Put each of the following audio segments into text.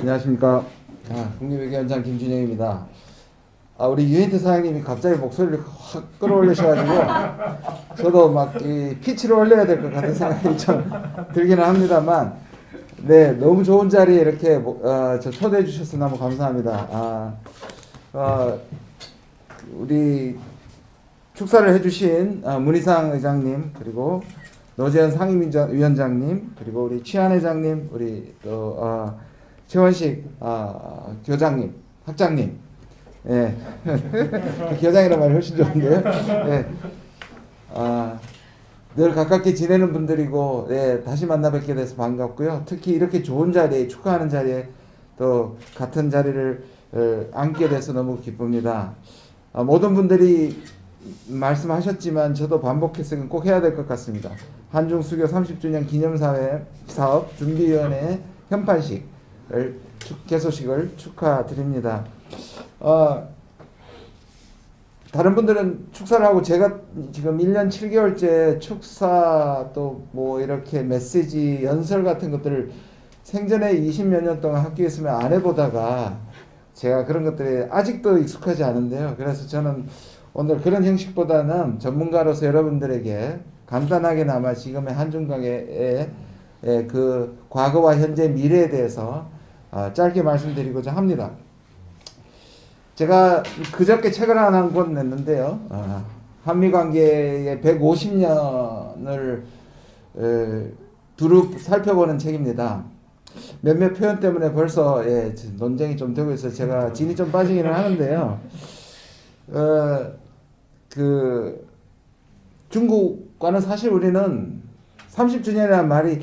안녕하십니까. 국립외교원장 김준영입니다. 우리 유엔트 사장님이 갑자기 목소리를 확 끌어올리셔가지고 저도 막 이 피치를 올려야 될 것 같은 생각이 좀 들기는 합니다만, 네, 너무 좋은 자리에 이렇게 저 초대해 주셔서 너무 감사합니다. 우리 축사를 해주신 문희상 의장님, 그리고 노재현 상임위원장님, 그리고 우리 취한 회장님, 우리 또 최원식 교장님, 학장님, 예, 교장이라는 말이 훨씬 좋은데요. 예, 늘 가깝게 지내는 분들이고, 예, 다시 만나 뵙게 돼서 반갑고요. 특히 이렇게 좋은 자리에, 축하하는 자리에 또 같은 자리를 앉게 돼서 너무 기쁩니다. 모든 분들이 말씀하셨지만 저도 반복해서 꼭 해야 될 것 같습니다. 한중 수교 30주년 기념사회 사업 준비위원회 현판식을 개소식을 축하드립니다. 다른 분들은 축사를 하고, 제가 지금 1년 7개월째 축사 또 뭐 이렇게 메시지 연설 같은 것들을 생전에 20몇 년 동안 학교에 있으면 안 해보다가 제가 그런 것들이 아직도 익숙하지 않은데요. 그래서 저는 오늘 그런 형식보다는 전문가로서 여러분들에게 간단하게나마 지금의 한중관계의 그 과거와 현재 미래에 대해서 짧게 말씀드리고자 합니다. 제가 그저께 책을 하나 한 권 냈는데요. 한미관계의 150년을 두루 살펴보는 책입니다. 몇몇 표현 때문에 벌써 논쟁이 좀 되고 있어서 제가 진이 좀 빠지기는 하는데요. 그 중국과는 사실 우리는 30주년이라는 말이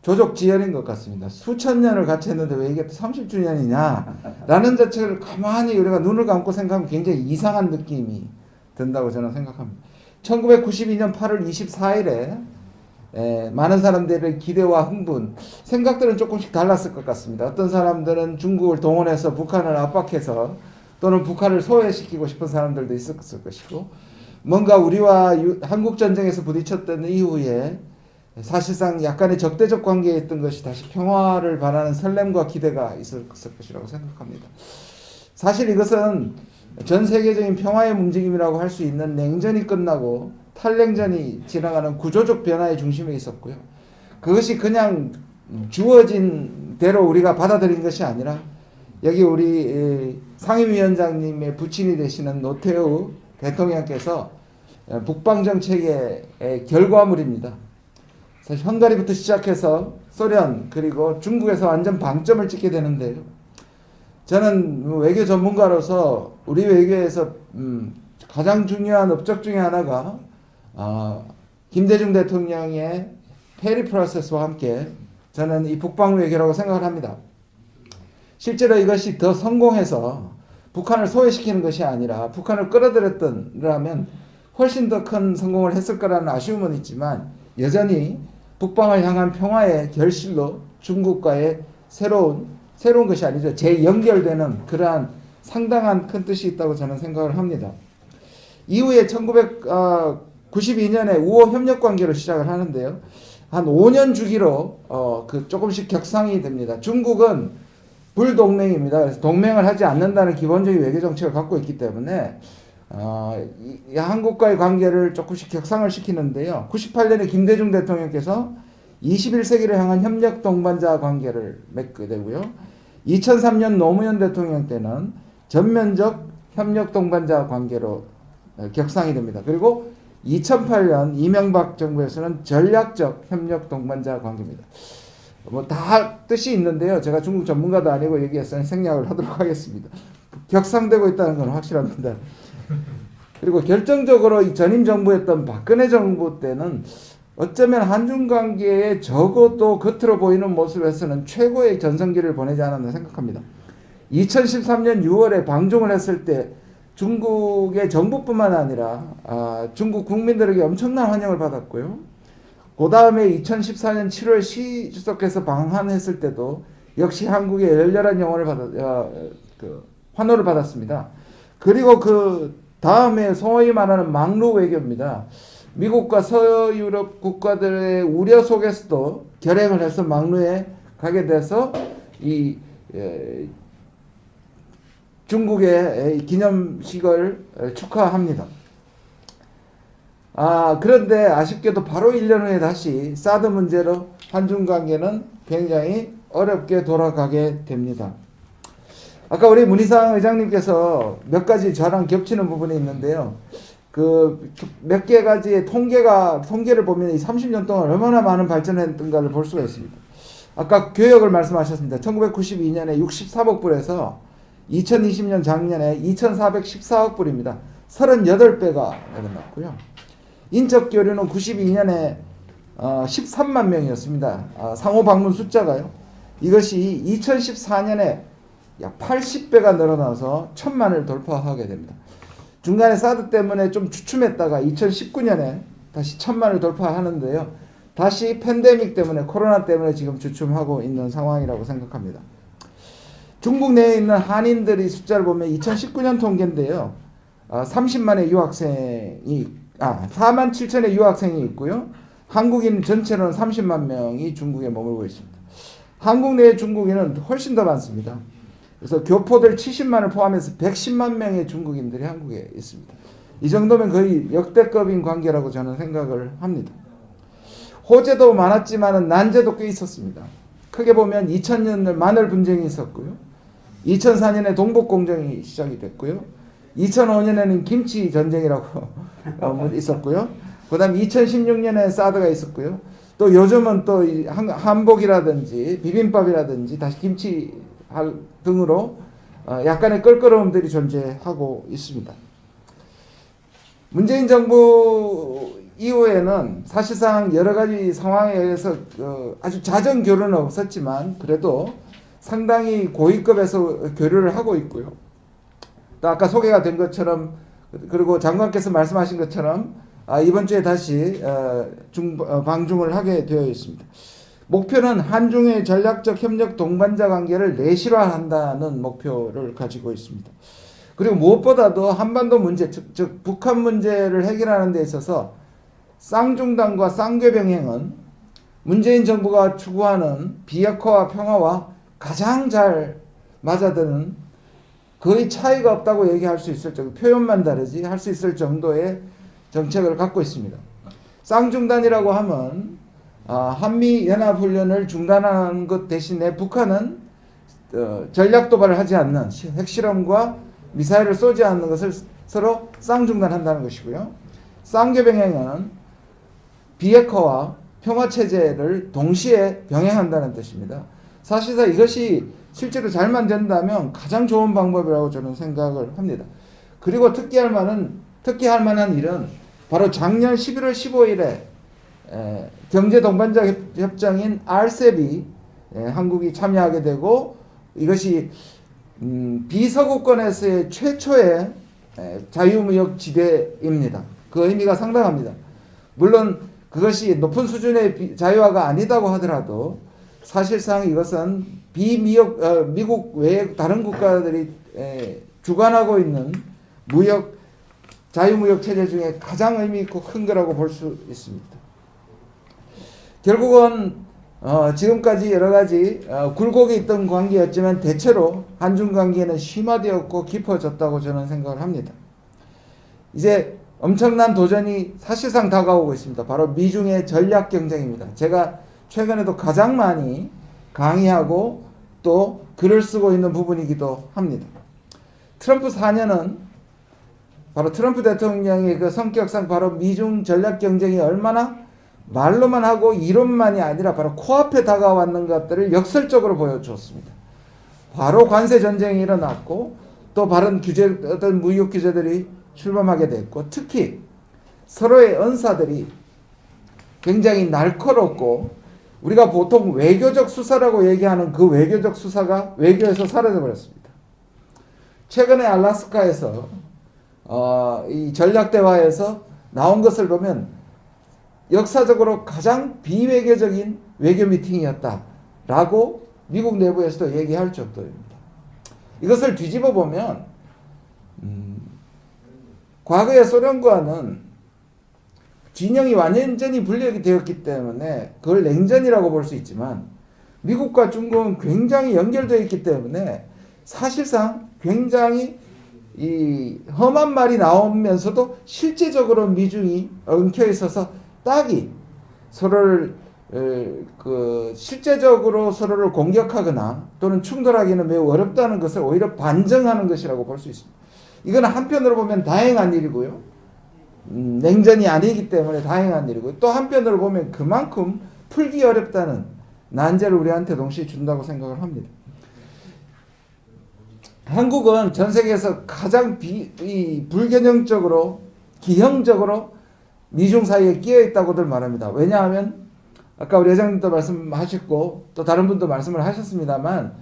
조족지연인 것 같습니다. 수천 년을 같이 했는데 왜 이게 30주년이냐 라는 자체를 가만히 우리가 눈을 감고 생각하면 굉장히 이상한 느낌이 든다고 저는 생각합니다. 1992년 8월 24일에 많은 사람들의 기대와 흥분, 생각들은 조금씩 달랐을 것 같습니다. 어떤 사람들은 중국을 동원해서 북한을 압박해서 또는 북한을 소외시키고 싶은 사람들도 있었을 것이고, 뭔가 우리와 한국전쟁에서 부딪혔던 이후에 사실상 약간의 적대적 관계에 있던 것이 다시 평화를 바라는 설렘과 기대가 있었을 것이라고 생각합니다. 사실 이것은 전 세계적인 평화의 움직임이라고 할 수 있는 냉전이 끝나고 탈냉전이 지나가는 구조적 변화의 중심에 있었고요. 그것이 그냥 주어진 대로 우리가 받아들인 것이 아니라, 여기 우리 상임위원장님의 부친이 되시는 노태우 대통령께서 북방정책의 결과물입니다. 사실 헝가리부터 시작해서 소련, 그리고 중국에서 완전 방점을 찍게 되는데요. 저는 외교 전문가로서 우리 외교에서 가장 중요한 업적 중에 하나가 김대중 대통령의 페리 프로세스와 함께 저는 이 북방 외교라고 생각을 합니다. 실제로 이것이 더 성공해서 북한을 소외시키는 것이 아니라 북한을 끌어들였더라면 훨씬 더 큰 성공을 했을 거라는 아쉬움은 있지만, 여전히 북방을 향한 평화의 결실로 중국과의 새로운 것이 아니죠, 재연결되는 그러한 상당한 큰 뜻이 있다고 저는 생각을 합니다. 이후에 1992년에 우호 협력 관계로 시작을 하는데요. 한 5년 주기로 조금씩 격상이 됩니다. 중국은 불동맹입니다. 그래서 동맹을 하지 않는다는 기본적인 외교 정책을 갖고 있기 때문에 한국과의 관계를 조금씩 격상을 시키는데요. 98년에 김대중 대통령께서 21세기를 향한 협력 동반자 관계를 맺게 되고요. 2003년 노무현 대통령 때는 전면적 협력 동반자 관계로 격상이 됩니다. 그리고 2008년 이명박 정부에서는 전략적 협력 동반자 관계입니다. 뭐 다 뜻이 있는데요. 제가 중국 전문가도 아니고 여기에서 생략을 하도록 하겠습니다. 격상되고 있다는 건 확실합니다. 그리고 결정적으로 이 전임 정부였던 박근혜 정부 때는 어쩌면 한중 관계에 적어도 겉으로 보이는 모습에서는 최고의 전성기를 보내지 않았나 생각합니다. 2013년 6월에 방중을 했을 때 중국의 정부뿐만 아니라 중국 국민들에게 엄청난 환영을 받았고요. 그 다음에 2014년 7월 시 주석께서 방한했을 때도 역시 한국의 열렬한 환호를 받았습니다. 그리고 그 다음에 소위 말하는 막루 외교입니다. 미국과 서유럽 국가들의 우려 속에서도 결행을 해서 막루에 가게 돼서 이 중국의 기념식을 축하합니다. 그런데 아쉽게도 바로 1년 후에 다시 사드 문제로 한중 관계는 굉장히 어렵게 돌아가게 됩니다. 아까 우리 문희상 의장님께서 몇 가지 저랑 겹치는 부분이 있는데요. 그 몇 개 가지의 통계를 보면 이 30년 동안 얼마나 많은 발전했던가를 볼 수가 있습니다. 아까 교역을 말씀하셨습니다. 1992년에 63억 불에서 2020년 작년에 2,414억 불입니다. 38배가 늘어났고요. 인적 교류는 92년에 13만 명이었습니다. 상호 방문 숫자가요. 이것이 2014년에 약 80배가 늘어나서 1,000만을 돌파하게 됩니다. 중간에 사드 때문에 좀 주춤했다가 2019년에 다시 1,000만을 돌파하는데요. 다시 팬데믹 때문에 코로나 때문에 지금 주춤하고 있는 상황이라고 생각합니다. 중국 내에 있는 한인들의 숫자를 보면 2019년 통계인데요. 30만의 유학생이 4만 7천의 유학생이 있고요. 한국인 전체로는 30만 명이 중국에 머물고 있습니다. 한국 내의 중국인은 훨씬 더 많습니다. 그래서 교포들 70만을 포함해서 110만 명의 중국인들이 한국에 있습니다. 이 정도면 거의 역대급인 관계라고 저는 생각을 합니다. 호재도 많았지만 난제도 꽤 있었습니다. 크게 보면 2000년에 마늘 분쟁이 있었고요. 2004년에 동북공정이 시작이 됐고요. 2005년에는 김치 전쟁이라고 있었고요. 그 다음 2016년에 사드가 있었고요. 또 요즘은 또 한복이라든지 비빔밥이라든지 다시 김치 등으로 약간의 껄끄러움들이 존재하고 있습니다. 문재인 정부 이후에는 사실상 여러 가지 상황에 의해서 아주 잦은 교류는 없었지만 그래도 상당히 고위급에서 교류를 하고 있고요. 또 아까 소개가 된 것처럼 그리고 장관께서 말씀하신 것처럼 이번 주에 다시 방중을 하게 되어 있습니다. 목표는 한중의 전략적 협력 동반자 관계를 내실화한다는 목표를 가지고 있습니다. 그리고 무엇보다도 한반도 문제, 즉 북한 문제를 해결하는 데 있어서 쌍중단과 쌍궤병행은 문재인 정부가 추구하는 비핵화와 평화와 가장 잘 맞아드는 거의 차이가 없다고 얘기할 수 있을 정도, 표현만 다르지 할 수 있을 정도의 정책을 갖고 있습니다. 쌍중단이라고 하면 한미연합훈련을 중단하는 것 대신에 북한은 전략 도발을 하지 않는 핵실험과 미사일을 쏘지 않는 것을 서로 쌍중단한다는 것이고요. 쌍궤병행은 비핵화와 평화체제를 동시에 병행한다는 뜻입니다. 사실상 이것이 실제로 잘만 된다면 가장 좋은 방법이라고 저는 생각을 합니다. 그리고 특기할 만한 일은 바로 작년 11월 15일에 경제 동반자 협정인 RCEP이 한국이 참여하게 되고 이것이 비서구권에서의 최초의 자유무역 지대입니다. 그 의미가 상당합니다. 물론 그것이 높은 수준의 자유화가 아니다고 하더라도 사실상 이것은 미국 외의 다른 국가들이 주관하고 있는 자유무역 체제 중에 가장 의미 있고 큰 거라고 볼 수 있습니다. 결국은 지금까지 여러 가지 굴곡이 있던 관계였지만 대체로 한중 관계는 심화되었고 깊어졌다고 저는 생각을 합니다. 이제 엄청난 도전이 사실상 다가오고 있습니다. 바로 미중의 전략 경쟁입니다. 제가 최근에도 가장 많이 강의하고 또 글을 쓰고 있는 부분이기도 합니다. 트럼프 4년은 바로 트럼프 대통령의 그 성격상 바로 미중 전략 경쟁이 얼마나 말로만 하고 이론만이 아니라 바로 코앞에 다가왔는 것들을 역설적으로 보여주었습니다. 바로 관세 전쟁이 일어났고 또 다른 어떤 무역 규제들이 출범하게 됐고 특히 서로의 언사들이 굉장히 날카롭고 우리가 보통 외교적 수사라고 얘기하는 그 외교적 수사가 외교에서 사라져버렸습니다. 최근에 알래스카에서 이 전략대화에서 나온 것을 보면 역사적으로 가장 비외교적인 외교 미팅이었다라고 미국 내부에서도 얘기할 정도입니다. 이것을 뒤집어 보면 과거의 소련과는 진영이 완전히 분裂이 되었기 때문에 그걸 냉전이라고 볼 수 있지만 미국과 중국은 굉장히 연결되어 있기 때문에 사실상 굉장히 이 험한 말이 나오면서도 실제적으로 미중이 엉켜 있어서 딱이 서로를 실제적으로 서로를 공격하거나 또는 충돌하기는 매우 어렵다는 것을 오히려 반증하는 것이라고 볼 수 있습니다. 이건 한편으로 보면 다행한 일이고요. 냉전이 아니기 때문에 다행한 일이고, 또 한편으로 보면 그만큼 풀기 어렵다는 난제를 우리한테 동시에 준다고 생각을 합니다. 한국은 전 세계에서 가장 불균형적으로 기형적으로 미중 사이에 끼어 있다고들 말합니다. 왜냐하면 아까 우리 회장님도 말씀하셨고 또 다른 분도 말씀을 하셨습니다만,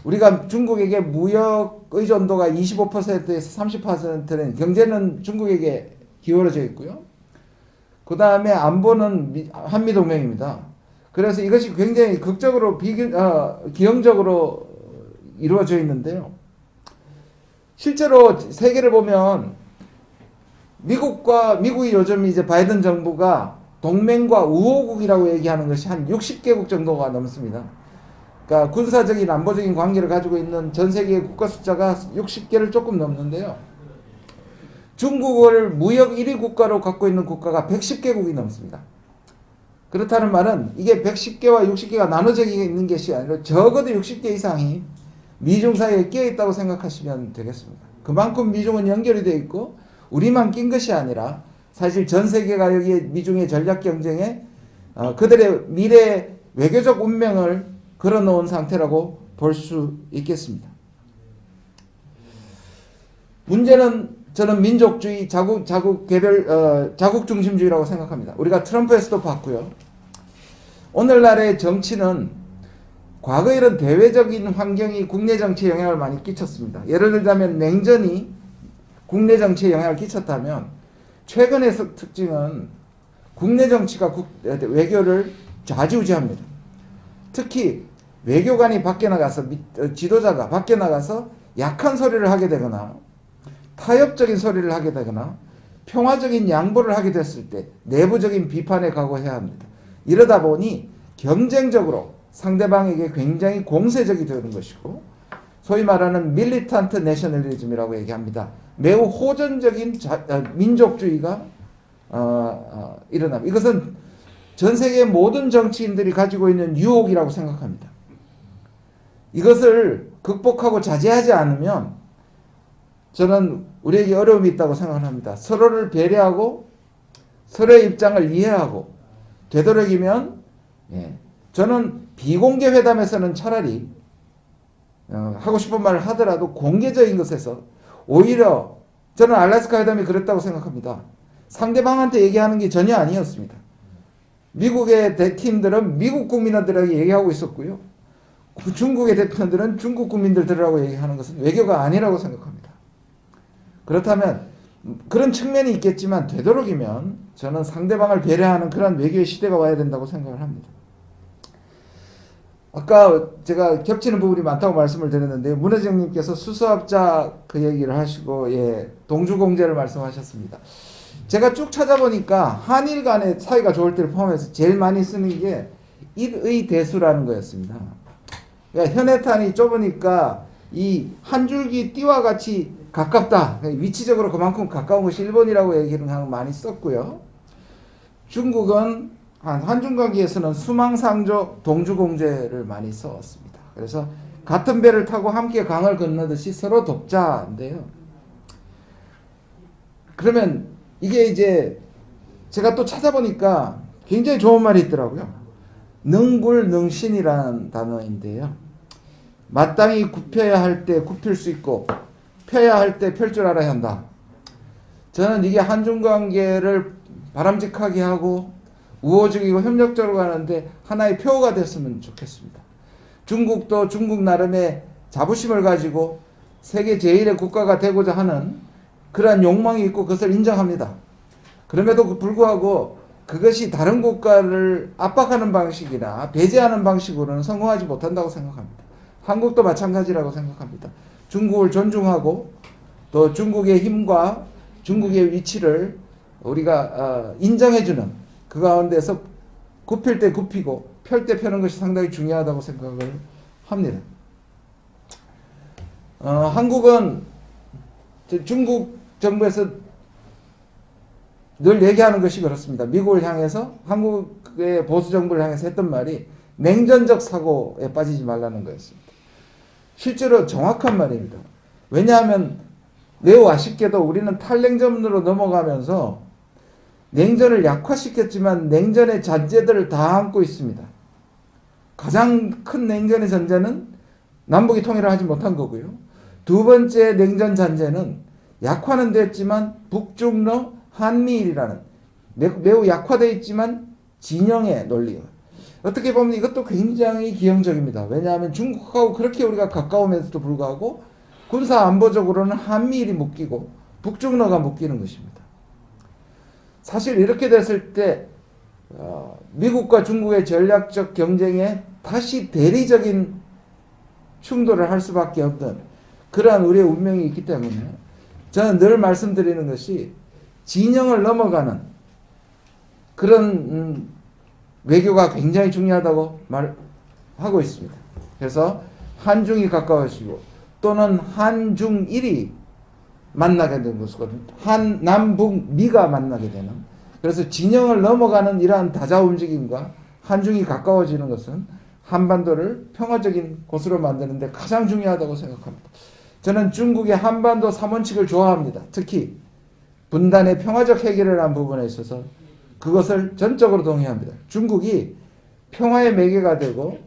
우리가 중국에게 무역 의존도가 25%에서 30%는 경제는 중국에게 기울어져 있고요. 그 다음에 안보는 한미동맹입니다. 그래서 이것이 굉장히 극적으로 기형적으로 이루어져 있는데요. 실제로 세계를 보면 미국이 요즘 이제 바이든 정부가 동맹과 우호국이라고 얘기하는 것이 한 60개국 정도가 넘습니다. 그러니까 군사적인 안보적인 관계를 가지고 있는 전 세계의 국가 숫자가 60개를 조금 넘는데요. 중국을 무역 1위 국가로 갖고 있는 국가가 110개국이 넘습니다. 그렇다는 말은 이게 110개와 60개가 나눠져 있는 것이 아니라 적어도 60개 이상이 미중 사이에 끼어 있다고 생각하시면 되겠습니다. 그만큼 미중은 연결이 되어 있고 우리만 낀 것이 아니라 사실 전 세계가 여기에 미중의 전략 경쟁에 그들의 미래 외교적 운명을 걸어놓은 상태라고 볼 수 있겠습니다. 문제는 저는 민족주의, 자국 중심주의라고 생각합니다. 우리가 트럼프에서도 봤고요. 오늘날의 정치는 과거 이런 대외적인 환경이 국내 정치에 영향을 많이 끼쳤습니다. 예를 들자면 냉전이 국내 정치에 영향을 끼쳤다면, 최근의 특징은 국내 정치가 외교를 좌지우지합니다. 특히 외교관이 밖에 나가서 지도자가 밖에 나가서 약한 소리를 하게 되거나 타협적인 소리를 하게 되거나 평화적인 양보를 하게 됐을 때 내부적인 비판에 각오해야 합니다. 이러다 보니 경쟁적으로 상대방에게 굉장히 공세적이 되는 것이고, 소위 말하는 밀리탄트 내셔널리즘이라고 얘기합니다. 매우 호전적인 민족주의가 일어납니다. 이것은 전 세계 모든 정치인들이 가지고 있는 유혹이라고 생각합니다. 이것을 극복하고 자제하지 않으면 저는 우리에게 어려움이 있다고 생각합니다. 서로를 배려하고 서로의 입장을 이해하고 되도록이면 저는 비공개 회담에서는 차라리 하고 싶은 말을 하더라도 공개적인 것에서 오히려 저는 알래스카 회담이 그랬다고 생각합니다. 상대방한테 얘기하는 게 전혀 아니었습니다. 미국의 대팀들은 미국 국민들에게 얘기하고 있었고요. 중국의 대표들은 중국 국민들하고 얘기하는 것은 외교가 아니라고 생각합니다. 그렇다면 그런 측면이 있겠지만 되도록이면 저는 상대방을 배려하는 그런 외교의 시대가 와야 된다고 생각을 합니다. 아까 제가 겹치는 부분이 많다고 말씀을 드렸는데, 문혜정님께서 수소합자 그 얘기를 하시고 동주공제를 말씀하셨습니다. 제가 쭉 찾아보니까 한일 간의 사이가 좋을 때를 포함해서 제일 많이 쓰는 게 일의 대수라는 거였습니다. 그러니까 현해탄이 좁으니까 이 한 줄기 띠와 같이 가깝다. 위치적으로 그만큼 가까운 것이 일본이라고 얘기를 많이 썼고요. 중국은 한중관계에서는 수망상조 동주공제를 많이 써왔습니다. 그래서 같은 배를 타고 함께 강을 건너듯이 서로 돕자인데요. 그러면 이게 이제 제가 또 찾아보니까 굉장히 좋은 말이 있더라고요. 능불능신이라는 단어인데요. 마땅히 굽혀야 할 때 굽힐 수 있고 펴야 할 때 펼 줄 알아야 한다. 저는 이게 한중관계를 바람직하게 하고 우호적이고 협력적으로 가는데 하나의 표가 됐으면 좋겠습니다. 중국도 중국 나름의 자부심을 가지고 세계 제1의 국가가 되고자 하는 그러한 욕망이 있고 그것을 인정합니다. 그럼에도 불구하고 그것이 다른 국가를 압박하는 방식이나 배제하는 방식으로는 성공하지 못한다고 생각합니다. 한국도 마찬가지라고 생각합니다. 중국을 존중하고 또 중국의 힘과 중국의 위치를 우리가 인정해주는 그 가운데서 굽힐 때 굽히고 펼 때 펴는 것이 상당히 중요하다고 생각을 합니다. 한국은 중국 정부에서 늘 얘기하는 것이 그렇습니다. 미국을 향해서 한국의 보수 정부를 향해서 했던 말이 냉전적 사고에 빠지지 말라는 거였습니다. 실제로 정확한 말입니다. 왜냐하면 매우 아쉽게도 우리는 탈냉전으로 넘어가면서 냉전을 약화시켰지만 냉전의 잔재들을 다 안고 있습니다. 가장 큰 냉전의 잔재는 남북이 통일을 하지 못한 거고요. 두 번째 냉전 잔재는 약화는 됐지만 북중러 한미일이라는 매우 약화되어 있지만 진영의 논리예요. 어떻게 보면 이것도 굉장히 기형적입니다. 왜냐하면 중국하고 그렇게 우리가 가까우면서도 불구하고 군사 안보적으로는 한미일이 묶이고 북중러가 묶이는 것입니다. 사실 이렇게 됐을 때 미국과 중국의 전략적 경쟁에 다시 대리적인 충돌을 할 수밖에 없는 그러한 우리의 운명이 있기 때문에 저는 늘 말씀드리는 것이 진영을 넘어가는 그런 외교가 굉장히 중요하다고 말하고 있습니다. 그래서 한중이 가까워지고 또는 한중일이 만나게 되는 것이거든요. 한남북미가 만나게 되는. 그래서 진영을 넘어가는 이러한 다자 움직임과 한중이 가까워지는 것은 한반도를 평화적인 곳으로 만드는 데 가장 중요하다고 생각합니다. 저는 중국의 한반도 3원칙을 좋아합니다. 특히 분단의 평화적 해결을 한 부분에 있어서 그것을 전적으로 동의합니다. 중국이 평화의 매개가 되고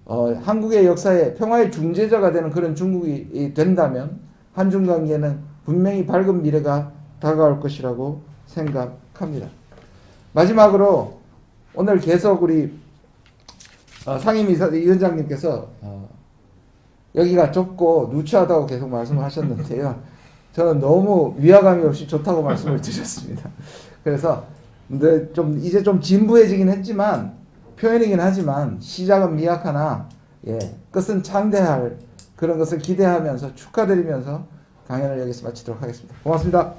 한국의 역사에 평화의 중재자가 되는 그런 중국이 된다면 한중 관계는 분명히 밝은 미래가 다가올 것이라고 생각합니다. 마지막으로 오늘 계속 우리 상임위원장님께서 여기가 좁고 누추하다고 계속 말씀을 하셨는데요. 저는 너무 위화감이 없이 좋다고 말씀을 드렸습니다. 그래서 이제 좀 진부해지긴 했지만 표현이긴 하지만 시작은 미약하나 끝은 창대할 그런 것을 기대하면서 축하드리면서 강연을 여기서 마치도록 하겠습니다. 고맙습니다.